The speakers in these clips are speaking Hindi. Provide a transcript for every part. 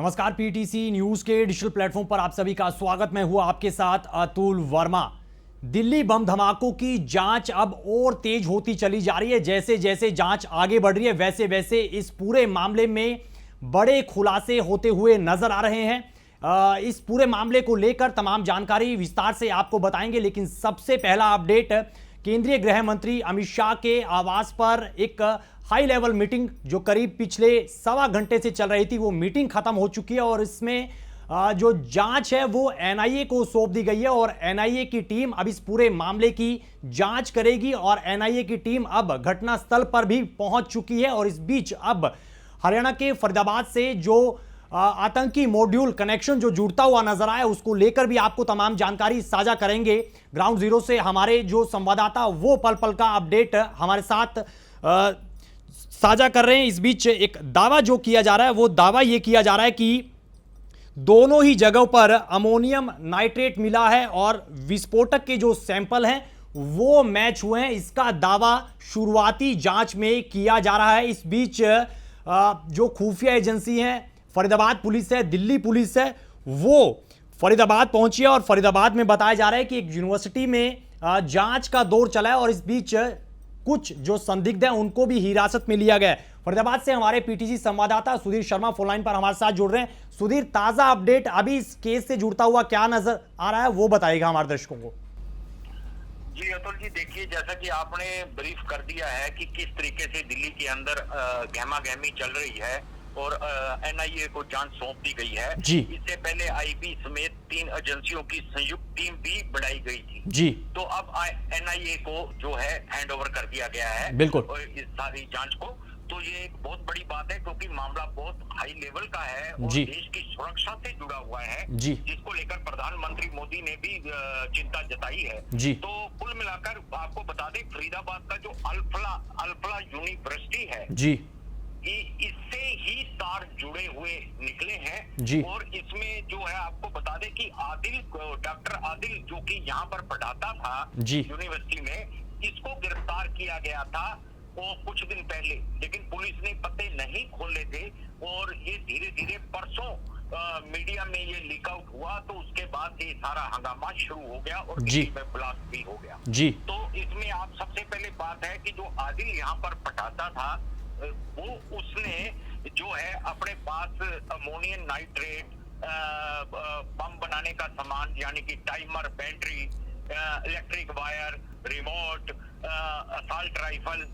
नमस्कार, पीटीसी न्यूज के डिजिटल प्लेटफॉर्म पर आप सभी का स्वागत। मैं हूं आपके साथ अतुल वर्मा। दिल्ली बम धमाकों की जांच अब और तेज होती चली जा रही है। जैसे जैसे जांच आगे बढ़ रही है वैसे वैसे इस पूरे मामले में बड़े खुलासे होते हुए नजर आ रहे हैं। इस पूरे मामले को लेकर तमाम जानकारी विस्तार से आपको बताएंगे, लेकिन सबसे पहला अपडेट केंद्रीय गृह मंत्री अमित शाह के आवास पर एक हाई लेवल मीटिंग जो करीब पिछले सवा घंटे से चल रही थी, वो मीटिंग खत्म हो चुकी है और इसमें जो जांच है वो एनआईए को सौंप दी गई है और एनआईए की टीम अब इस पूरे मामले की जांच करेगी और एनआईए की टीम अब घटनास्थल पर भी पहुंच चुकी है। और इस बीच अब हरियाणा के फरीदाबाद से जो आतंकी मॉड्यूल कनेक्शन जो जुड़ता हुआ नजर आया, उसको लेकर भी आपको तमाम जानकारी साझा करेंगे। ग्राउंड जीरो से हमारे जो संवाददाता वो पल पल का अपडेट हमारे साथ साझा कर रहे हैं। इस बीच एक दावा जो किया जा रहा है, वो दावा ये किया जा रहा है कि दोनों ही जगहों पर अमोनियम नाइट्रेट मिला है और विस्फोटक के जो सैंपल हैं वो मैच हुए हैं। इसका दावा शुरुआती जांच में किया जा रहा है। इस बीच जो खुफिया एजेंसी हैं, फरीदाबाद पुलिस है, दिल्ली पुलिस है, वो फरीदाबाद पहुंची है और फरीदाबाद में बताया जा रहा है कि एक यूनिवर्सिटी में जांच का दौर चला है और इस बीच कुछ जो संदिग्ध हैं उनको भी हिरासत में लिया गया है। फरीदाबाद से हमारे पीटीसी संवाददाता सुधीर शर्मा फोन लाइन पर हमारे साथ जुड़ रहे हैं। सुधीर, ताजा अपडेट अभी इस केस से जुड़ता हुआ क्या नजर आ रहा है वो बताइएगा हमारे दर्शकों को। जी अतुल जी, देखिए जैसा कि आपने ब्रीफ कर दिया है कि किस तरीके से दिल्ली के अंदर गहमा गहमी चल रही है और एनआईए को जांच सौंप दी गई है। जी। इससे पहले आईबी समेत 3 एजेंसियों की संयुक्त टीम भी बढ़ाई गई थी। जी। तो अब एनआईए को जो है हैंड ओवर कर दिया गया है बिल्कुल इस सारी जांच को। तो ये एक बहुत बड़ी बात है क्योंकि मामला बहुत हाई लेवल का है और जी। देश की सुरक्षा से जुड़ा हुआ है, जी। जिसको लेकर प्रधानमंत्री मोदी ने भी चिंता जताई है। जी। तो कुल मिलाकर आपको बता दें, फरीदाबाद का जो अल्फला यूनिवर्सिटी है जी, इससे ही तार जुड़े हुए निकले हैं। जी। और इसमें जो है आपको बता दें कि डॉक्टर आदिल जो कि यहाँ पर पढ़ाता था जी। यूनिवर्सिटी में, इसको गिरफ्तार किया गया था वो कुछ दिन पहले, लेकिन पुलिस ने पत्ते नहीं खोले थे और ये धीरे धीरे परसों मीडिया में ये लीक आउट हुआ। तो उसके बाद ये सारा हंगामा शुरू हो गया और जी। दिल्ली में ब्लास्ट भी हो गया। जी। तो इसमें आप सबसे पहले बात है कि जो आदिल यहाँ पर पढ़ाता था वो उसने जो है अपने पास अमोनियम नाइट्रेट, बम बनाने का सामान यानी कि timer, battery, electric wire, remote, assault rifle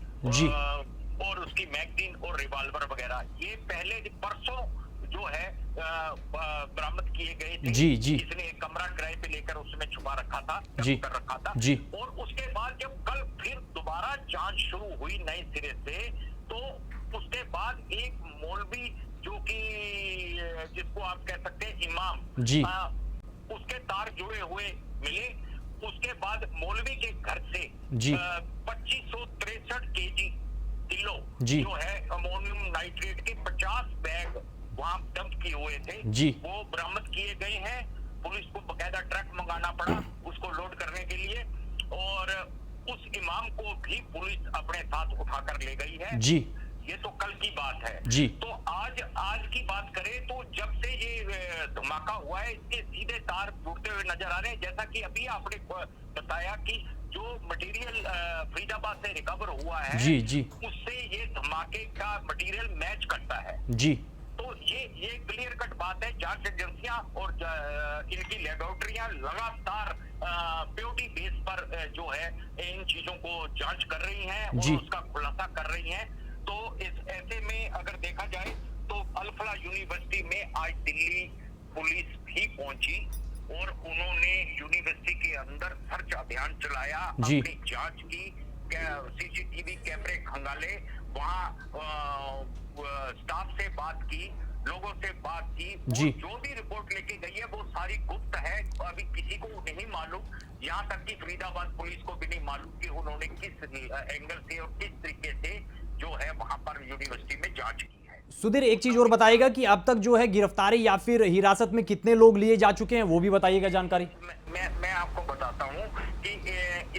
और उसकी मैगजीन और रिवॉल्वर वगैरह, ये पहले परसों जो है बरामद किए गए थे। जी। जी। इसने एक कमरा किराए पे लेकर उसमें छुपा रखा था, जी। कर रखा था। जी। और उसके बाद जब कल फिर दोबारा जांच शुरू हुई नए सिरे से, तो उसके बाद एक मौलवी जो कि जिसको आप कह सकते हैं इमाम, जी। उसके तार जुड़े हुए मिले। उसके बाद मौलवी के घर से 2563 केजी जो है अमोनियम नाइट्रेट के 50 बैग वहां डंप किए हुए थे, वो बरामद किए गए हैं। पुलिस को बकायदा ट्रक मंगाना पड़ा उसको लोड करने के लिए और उस इमाम को भी पुलिस अपने साथ उठाकर ले गई है। जी। ये तो कल की बात है। जी। तो आज की बात करें तो जब से ये धमाका हुआ है, इसके सीधे तार जुड़ते हुए नजर आ रहे हैं। जैसा कि अभी आपने बताया कि जो मटेरियल फरीदाबाद से रिकवर हुआ है, जी। जी। उससे ये धमाके का मटेरियल मैच करता है। जी। तो ये क्लियर कट बात है। जांच एजेंसियां और इनकी लेबोरेटरियां लगातार प्योरिटी बेस पर जो है इन चीजों को जांच कर रही हैं और उसका खुलासा कर रही हैं। तो इस ऐसे में अगर देखा जाए तो अल्फला यूनिवर्सिटी में आज दिल्ली पुलिस भी पहुंची और उन्होंने यूनिवर्सिटी के अंदर सर्च अभियान चलाया, अपनी जांच की, सीसीटीवी कैमरे खंगाले, वहां स्टाफ से बात की, लोगों से बात की। जो भी रिपोर्ट लेके गई है वो सारी गुप्त है, अभी किसी को नहीं मालूम। यहाँ तक कि फरीदाबाद पुलिस को भी नहीं मालूम कि उन्होंने किस एंगल से और किस तरीके से जो है वहां पर यूनिवर्सिटी में जांच की है। सुधीर, एक चीज और बताइएगा कि अब तक जो है गिरफ्तारी या फिर हिरासत में कितने लोग लिए जा चुके हैं, वो भी बताइएगा जानकारी। मैं आपको बताता हूँ कि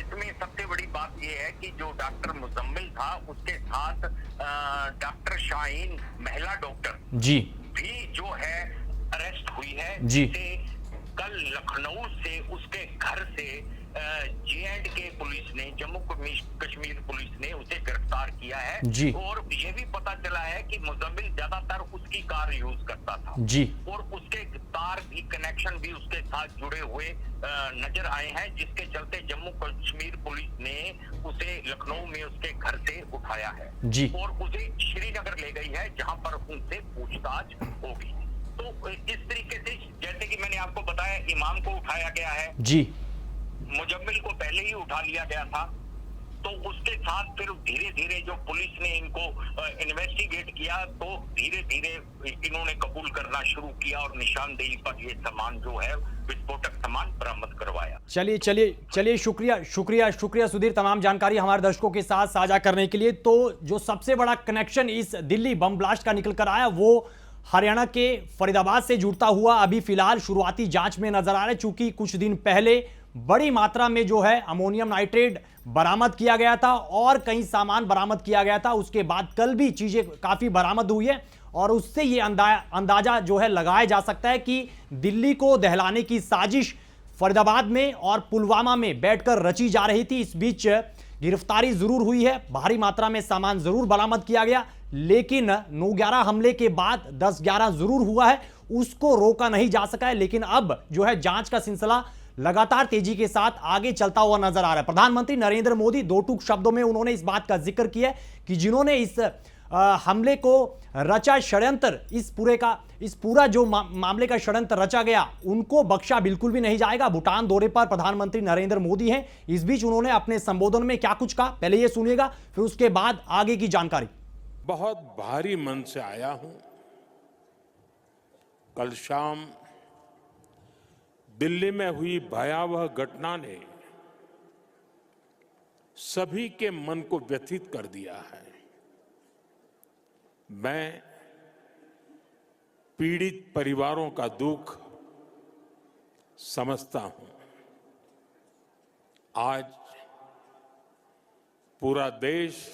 इसमें सबसे बड़ी बात यह है कि जो डॉक्टर मुजम्मिल था उसके साथ डॉक्टर शाहीन, महिला डॉक्टर जी, भी जो है अरेस्ट हुई है, जी। जिसे कल लखनऊ से उसके घर से J&K पुलिस ने, जम्मू कश्मीर पुलिस ने उसे गिरफ्तार किया है। जी। और ये भी पता चला है कि मुजम्मिल ज्यादातर उसकी कार यूज करता था जी। और उसके तार भी, कनेक्शन भी उसके साथ जुड़े हुए नजर आए हैं, जिसके चलते जम्मू कश्मीर पुलिस ने उसे लखनऊ में उसके घर से उठाया है जी। और उसे श्रीनगर ले गई है, जहां पर उनसे पूछताछ होगी। तो इस तरीके से, जैसे कि मैंने आपको बताया, इमाम को उठाया गया है, जी। मुजम्मिल को पहले ही उठा लिया गया था, तो उसके साथ फिर धीरे धीरे जो पुलिस ने इनको इन्वेस्टिगेट किया, तो धीरे धीरे इन्होंने कबूल करना शुरू किया और निशानदेही पर ये सामान जो है, विस्फोटक सामान बरामद करवाया। चलिए चलिए चलिए, शुक्रिया शुक्रिया शुक्रिया सुधीर, तमाम जानकारी हमारे दर्शकों के साथ साझा करने के लिए। तो जो सबसे बड़ा कनेक्शन इस दिल्ली बम ब्लास्ट का निकल कर आया, वो हरियाणा के फरीदाबाद से जुड़ता हुआ अभी फिलहाल शुरुआती जांच में नजर आ रहा है। चूंकि कुछ दिन पहले बड़ी मात्रा में जो है अमोनियम नाइट्रेट बरामद किया गया था और कई सामान बरामद किया गया था, उसके बाद कल भी चीजें काफी बरामद हुई है और उससे ये अंदाजा जो है लगाया जा सकता है कि दिल्ली को दहलाने की साजिश फरीदाबाद में और पुलवामा में बैठकर रची जा रही थी। इस बीच गिरफ्तारी जरूर हुई है, भारी मात्रा में सामान जरूर बरामद किया गया, लेकिन 9/11 हमले के बाद 10/11 जरूर हुआ है, उसको रोका नहीं जा सका है। लेकिन अब जो है जांच का सिलसिला लगातार तेजी के साथ आगे चलता हुआ नजर आ रहा है। प्रधानमंत्री नरेंद्र मोदी दो टूक शब्दों में उन्होंने इस बात का जिक्र किया कि जिन्होंने इस हमले को रचा, षड्यंत्र, इस पूरा जो मामले का षड्यंत्र रचा गया, उनको बख्शा बिल्कुल भी नहीं जाएगा। भूटान दौरे पर प्रधानमंत्री नरेंद्र मोदी हैं। इस बीच उन्होंने अपने संबोधन में क्या कुछ कहा, पहले ये सुनिएगा, फिर उसके बाद आगे की जानकारी। बहुत भारी मन से आया हूं। कल शाम दिल्ली में हुई भयावह घटना ने सभी के मन को व्यथित कर दिया है। मैं पीड़ित परिवारों का दुख समझता हूं। आज पूरा देश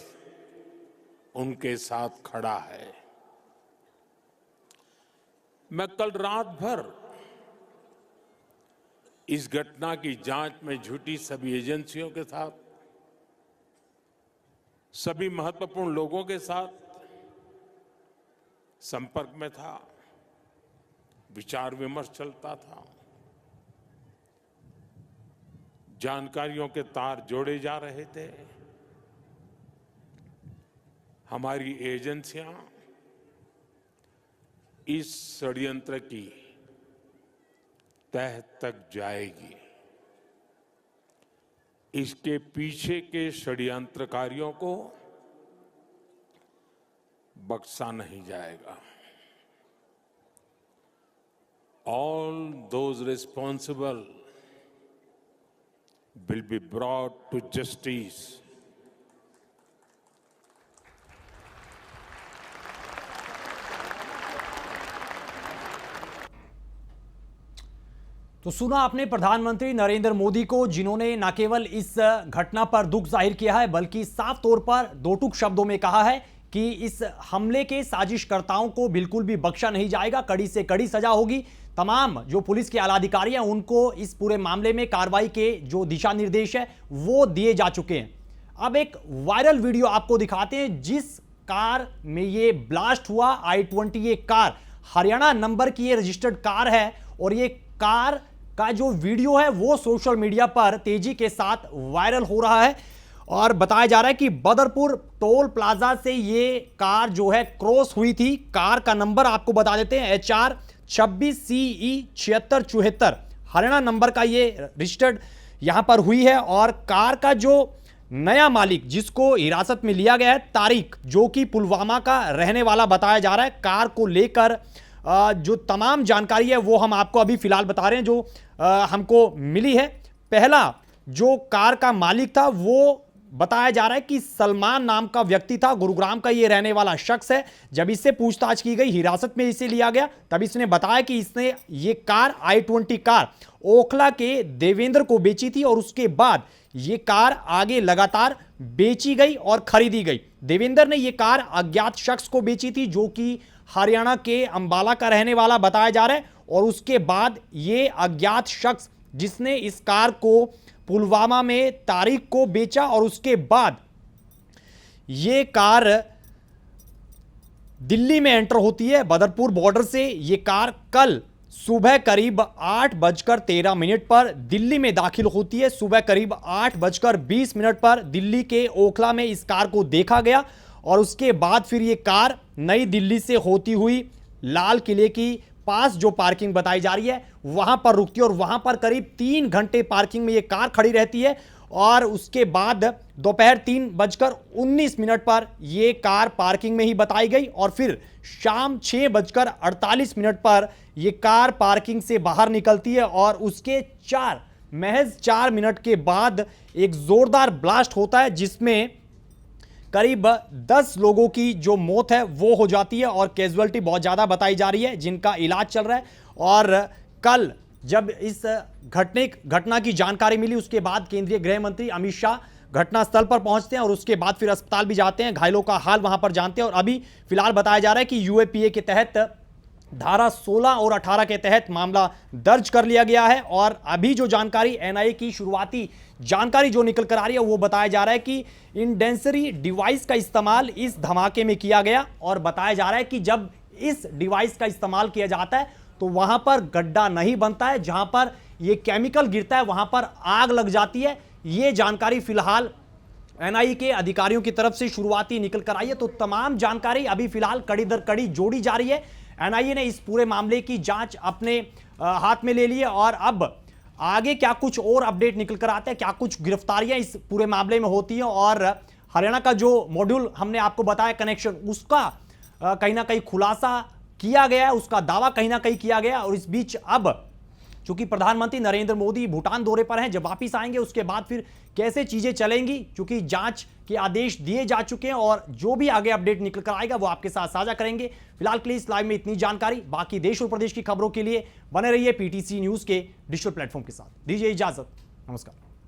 उनके साथ खड़ा है। मैं कल रात भर इस घटना की जांच में जुटी सभी एजेंसियों के साथ, सभी महत्वपूर्ण लोगों के साथ संपर्क में था, विचार विमर्श चलता था, जानकारियों के तार जोड़े जा रहे थे। हमारी एजेंसियां इस षड्यंत्र की तह तक जाएगी। इसके पीछे के षड्यंत्रकारियों को बख्शा नहीं जाएगा। All those responsible will be brought to justice. तो सुना आपने प्रधानमंत्री नरेंद्र मोदी को, जिन्होंने न केवल इस घटना पर दुख जाहिर किया है, बल्कि साफ तौर पर दो टूक शब्दों में कहा है कि इस हमले के साजिशकर्ताओं को बिल्कुल भी बख्शा नहीं जाएगा, कड़ी से कड़ी सजा होगी। तमाम जो पुलिस के आला अधिकारी हैं उनको इस पूरे मामले में कार्रवाई के जो दिशा निर्देश है वो दिए जा चुके हैं। अब एक वायरल वीडियो आपको दिखाते हैं, जिस कार में ये ब्लास्ट हुआ, i20, ये कार हरियाणा नंबर की ये रजिस्टर्ड कार है और ये कार का जो वीडियो है वो सोशल मीडिया पर तेजी के साथ वायरल हो रहा है और बताया जा रहा है कि बदरपुर टोल प्लाजा से ये कार जो है क्रॉस हुई थी। कार का नंबर आपको बता देते हैं, HR 26CE 7674 हरियाणा नंबर का ये रजिस्टर्ड यहां पर हुई है। और कार का जो नया मालिक जिसको हिरासत में लिया गया है, तारिक, जो कि पुलवामा का रहने वाला बताया जा रहा है। कार को लेकर जो तमाम जानकारी है वो हम आपको अभी फिलहाल बता रहे हैं, जो हमको मिली है। पहला जो कार का मालिक था वो बताया जा रहा है कि सलमान नाम का व्यक्ति था, गुरुग्राम का ये रहने वाला शख्स है। जब इससे पूछताछ की गई, हिरासत में इसे लिया गया, तब इसने बताया कि इसने ये कार i20 कार ओखला के देवेंद्र को बेची थी और उसके बाद ये कार आगे लगातार बेची गई और खरीदी गई। देवेंद्र ने ये कार अज्ञात शख्स को बेची थी, जो कि हरियाणा के अंबाला का रहने वाला बताया जा रहा है। और उसके बाद ये अज्ञात शख्स जिसने इस कार को पुलवामा में तारीख को बेचा और उसके बाद ये कार दिल्ली में एंटर होती है बदरपुर बॉर्डर से। ये कार कल सुबह करीब 8:13 पर दिल्ली में दाखिल होती है। सुबह करीब 8:20 पर दिल्ली के ओखला में इस कार को देखा गया और उसके बाद फिर ये कार नई दिल्ली से होती हुई लाल किले की पास जो पार्किंग बताई जा रही है वहां पर रुकती है और वहां पर करीब 3 घंटे पार्किंग में ये कार खड़ी रहती है। और उसके बाद दोपहर 3:19 पर यह कार पार्किंग में ही बताई गई और फिर शाम 6:48 पर यह कार पार्किंग से बाहर निकलती है और उसके महज 4 मिनट के बाद एक जोरदार ब्लास्ट होता है जिसमें करीब 10 लोगों की जो मौत है वो हो जाती है और कैजुअलिटी बहुत ज्यादा बताई जा रही है जिनका इलाज चल रहा है। और कल जब इस घटना की जानकारी मिली उसके बाद केंद्रीय गृह मंत्री अमित शाह घटनास्थल पर पहुंचते हैं और उसके बाद फिर अस्पताल भी जाते हैं, घायलों का हाल वहां पर जानते हैं। और अभी फिलहाल बताया जा रहा है कि यूएपीए के तहत धारा 16 और 18 के तहत मामला दर्ज कर लिया गया है। और अभी जो जानकारी एनआईए की शुरुआती जानकारी जो निकल कर आ रही है वो बताया जा रहा है कि इंडेंसरी डिवाइस का इस्तेमाल इस धमाके में किया गया और बताया जा रहा है कि जब इस डिवाइस का इस्तेमाल किया जाता है तो वहां पर गड्ढा नहीं बनता है, जहां पर यह केमिकल गिरता है वहां पर आग लग जाती है। यह जानकारी फिलहाल एनआईए के अधिकारियों की तरफ से शुरुआती निकल कर आई है। तो तमाम जानकारी अभी फिलहाल कड़ी दर कड़ी जोड़ी जा रही है। एनआईए ने इस पूरे मामले की जांच अपने हाथ में ले ली है और अब आगे क्या कुछ और अपडेट निकल कर आते हैं, क्या कुछ गिरफ्तारियां इस पूरे मामले में होती हैं और हरियाणा का जो मॉड्यूल हमने आपको बताया कनेक्शन उसका कहीं ना कहीं खुलासा किया गया है, उसका दावा कहीं ना कहीं किया गया। और इस बीच अब चूंकि प्रधानमंत्री नरेंद्र मोदी भूटान दौरे पर हैं, जब वापिस आएंगे उसके बाद फिर कैसे चीजें चलेंगी, चूंकि जांच के आदेश दिए जा चुके हैं और जो भी आगे अपडेट निकल कर आएगा वो आपके साथ साझा करेंगे। फिलहाल के लिए इस लाइव में इतनी जानकारी। बाकी देश और प्रदेश की खबरों के लिए बने रहिए पीटीसी न्यूज के डिजिटल प्लेटफॉर्म के साथ। दीजिए इजाजत, नमस्कार।